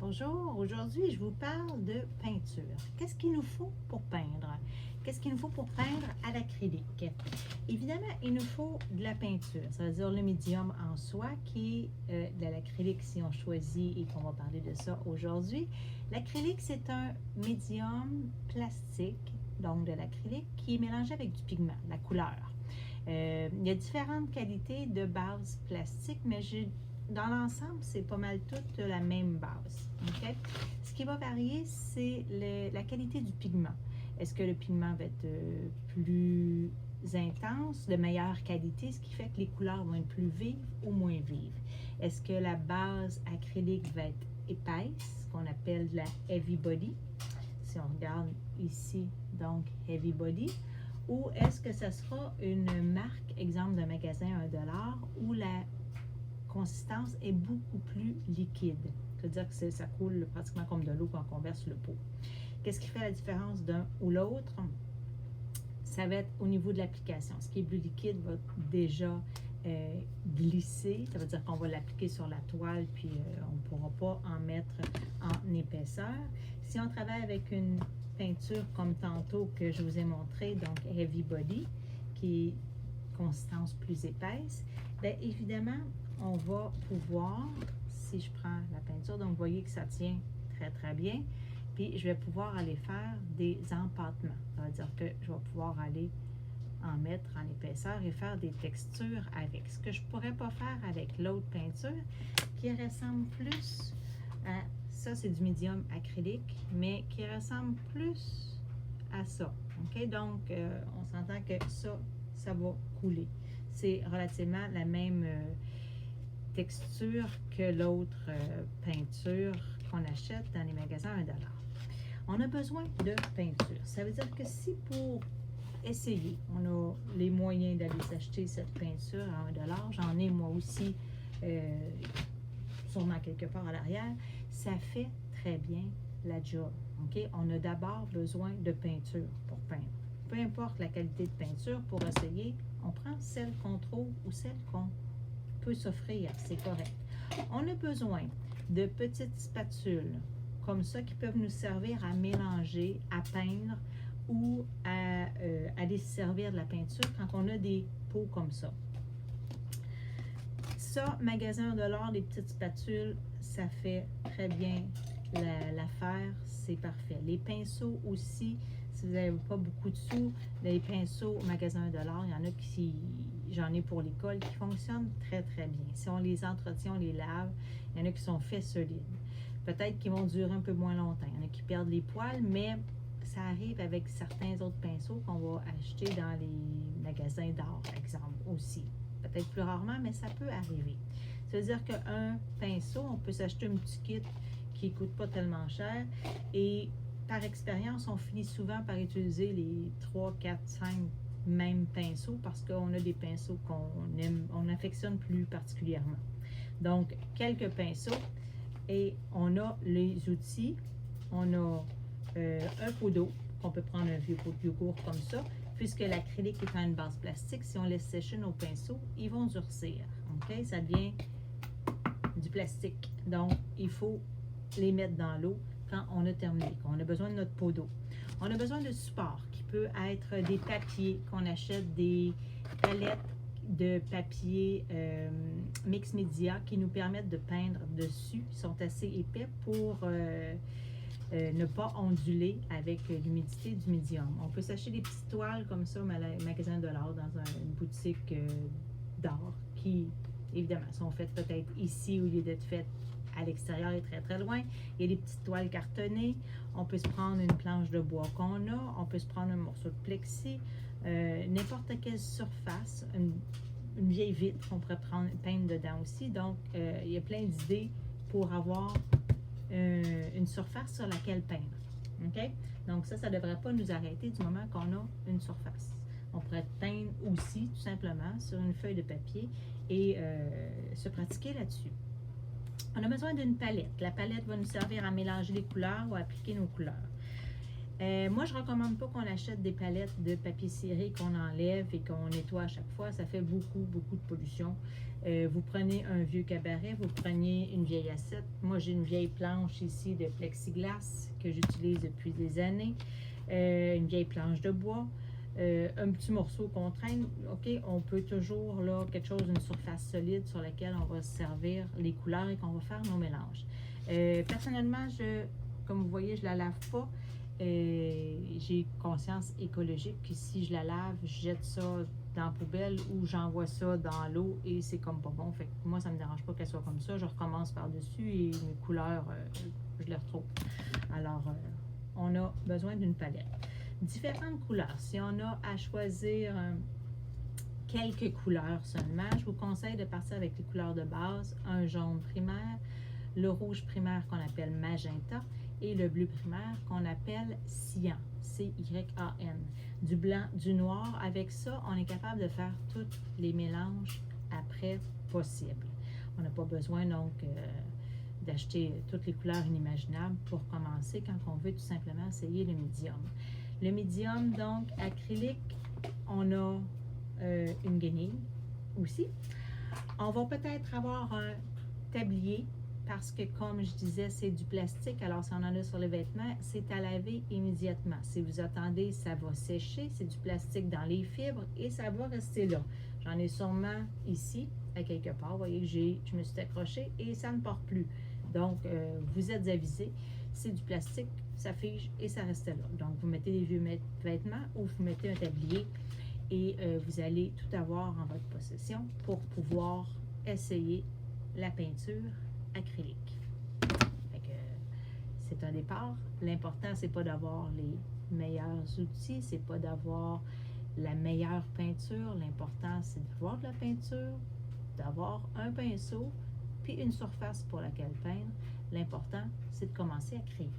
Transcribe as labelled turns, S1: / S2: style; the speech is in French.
S1: Bonjour, aujourd'hui je vous parle de peinture. Qu'est-ce qu'il nous faut pour peindre? Qu'est-ce qu'il nous faut pour peindre à l'acrylique? Évidemment, il nous faut de la peinture, ça veut dire le médium en soi qui est de l'acrylique si on choisit et qu'on va parler de ça aujourd'hui. L'acrylique, c'est un médium plastique, donc de l'acrylique, qui est mélangé avec du pigment, la couleur. Il y a différentes qualités de base plastique, mais dans l'ensemble, c'est pas mal toute la même base. Okay? Ce qui va varier, c'est la qualité du pigment. Est-ce que le pigment va être plus intense, de meilleure qualité, ce qui fait que les couleurs vont être plus vives ou moins vives? Est-ce que la base acrylique va être épaisse, qu'on appelle de la heavy body? Si on regarde ici, donc heavy body. Ou est-ce que ça sera une marque, exemple d'un magasin à 1$ où la consistance est beaucoup plus liquide. C'est-à-dire que ça coule pratiquement comme de l'eau quand on verse le pot. Qu'est-ce qui fait la différence d'un ou l'autre? Ça va être au niveau de l'application. Ce qui est plus liquide va déjà glisser. Ça veut dire qu'on va l'appliquer sur la toile, puis on ne pourra pas en mettre en épaisseur. Si on travaille avec une peinture comme tantôt que je vous ai montré, donc heavy body, qui est consistance plus épaisse, bien évidemment, on va pouvoir, si je prends la peinture, donc vous voyez que ça tient très très bien, puis je vais pouvoir aller faire des empâtements. Ça veut dire que je vais pouvoir aller en mettre en épaisseur et faire des textures avec. Ce que je ne pourrais pas faire avec l'autre peinture qui ressemble plus à, ça c'est du médium acrylique, mais qui ressemble plus à ça. Okay? Donc, on s'entend que ça va couler. C'est relativement la même texture que l'autre peinture qu'on achète dans les magasins à 1$. On a besoin de peinture. Ça veut dire que si pour essayer, on a les moyens d'aller s'acheter cette peinture à 1$, j'en ai moi aussi sûrement quelque part à l'arrière, ça fait très bien la job. Okay? On a d'abord besoin de peinture pour peindre. Peu importe la qualité de peinture, pour essayer, on prend celle qu'on trouve ou celle qu'on peut s'offrir, c'est correct. On a besoin de petites spatules comme ça qui peuvent nous servir à mélanger, à peindre ou à aller se servir de la peinture quand on a des pots comme ça. Ça, magasin $1, les petites spatules, ça fait très bien l'affaire, c'est parfait. Les pinceaux aussi, si vous n'avez pas beaucoup de sous, les pinceaux au magasin $, il y en a qui, j'en ai pour l'école, qui fonctionnent très très bien. Si on les entretient, on les lave, il y en a qui sont faits solides. Peut-être qu'ils vont durer un peu moins longtemps. Il y en a qui perdent les poils, mais ça arrive avec certains autres pinceaux qu'on va acheter dans les magasins d'art, par exemple, aussi. Peut-être plus rarement, mais ça peut arriver. Ça veut dire qu'un pinceau, on peut s'acheter un petit kit qui ne coûte pas tellement cher et par expérience, on finit souvent par utiliser les 3, 4, 5 mêmes pinceaux parce qu'on a des pinceaux qu'on aime, on affectionne plus particulièrement. Donc, quelques pinceaux et on a les outils, on a un pot d'eau, qu'on peut prendre un vieux pot de yogourt comme ça, puisque l'acrylique étant une base plastique, si on laisse sécher nos pinceaux, ils vont durcir. Okay? Ça devient du plastique. Donc, il faut les mettre dans l'eau quand on a terminé, quand on a besoin de notre pot d'eau. On a besoin de support qui peut être des papiers qu'on achète, des palettes de papier mix média qui nous permettent de peindre dessus. Ils sont assez épais pour ne pas onduler avec l'humidité du médium. On peut s'acheter des petites toiles comme ça au magasin de l'art dans une boutique d'art qui, évidemment, sont faites peut-être ici au lieu d'être faites à l'extérieur et très très loin. Il y a des petites toiles cartonnées. On peut se prendre une planche de bois qu'on a. On peut se prendre un morceau de plexi. N'importe quelle surface, une vieille vitre qu'on pourrait peindre dedans aussi. Donc, il y a plein d'idées pour avoir une surface sur laquelle peindre. Okay? Donc, ça ne devrait pas nous arrêter du moment qu'on a une surface. On pourrait peindre aussi, tout simplement, sur une feuille de papier et se pratiquer là-dessus. On a besoin d'une palette. La palette va nous servir à mélanger les couleurs ou à appliquer nos couleurs. Moi, je ne recommande pas qu'on achète des palettes de papier ciré qu'on enlève et qu'on nettoie à chaque fois. Ça fait beaucoup, beaucoup de pollution. Vous prenez un vieux cabaret, vous prenez une vieille assiette. Moi, j'ai une vieille planche ici de plexiglas que j'utilise depuis des années. Une vieille planche de bois. Un petit morceau qu'on traîne. OK, on peut toujours, là, quelque chose, une surface solide sur laquelle on va servir les couleurs et qu'on va faire nos mélanges. Personnellement, comme vous voyez, je ne la lave pas. J'ai conscience écologique que si je la lave, je jette ça dans la poubelle ou j'envoie ça dans l'eau et c'est comme pas bon. Fait que moi, ça ne me dérange pas qu'elle soit comme ça. Je recommence par-dessus et mes couleurs, je les retrouve. Alors, on a besoin d'une palette. Différentes couleurs. Si on a à choisir quelques couleurs seulement, je vous conseille de partir avec les couleurs de base, un jaune primaire, le rouge primaire qu'on appelle magenta et le bleu primaire qu'on appelle cyan, C-Y-A-N. Du blanc, du noir. Avec ça, on est capable de faire tous les mélanges après possible. On n'a pas besoin donc d'acheter toutes les couleurs inimaginables pour commencer quand on veut tout simplement essayer le médium. Le médium, donc acrylique, on a une guenille aussi. On va peut-être avoir un tablier parce que, comme je disais, c'est du plastique. Alors, si on en a sur les vêtements, c'est à laver immédiatement. Si vous attendez, ça va sécher. C'est du plastique dans les fibres et ça va rester là. J'en ai sûrement ici, à quelque part. Vous voyez que je me suis accrochée et ça ne part plus. Donc, vous êtes avisés. C'est du plastique, ça fige et ça reste là. Donc, vous mettez des vieux vêtements ou vous mettez un tablier et vous allez tout avoir en votre possession pour pouvoir essayer la peinture acrylique. C'est un départ. L'important, c'est pas d'avoir les meilleurs outils, c'est pas d'avoir la meilleure peinture. L'important, c'est d'avoir de la peinture, d'avoir un pinceau, puis une surface pour laquelle peindre. L'important, c'est de commencer à créer.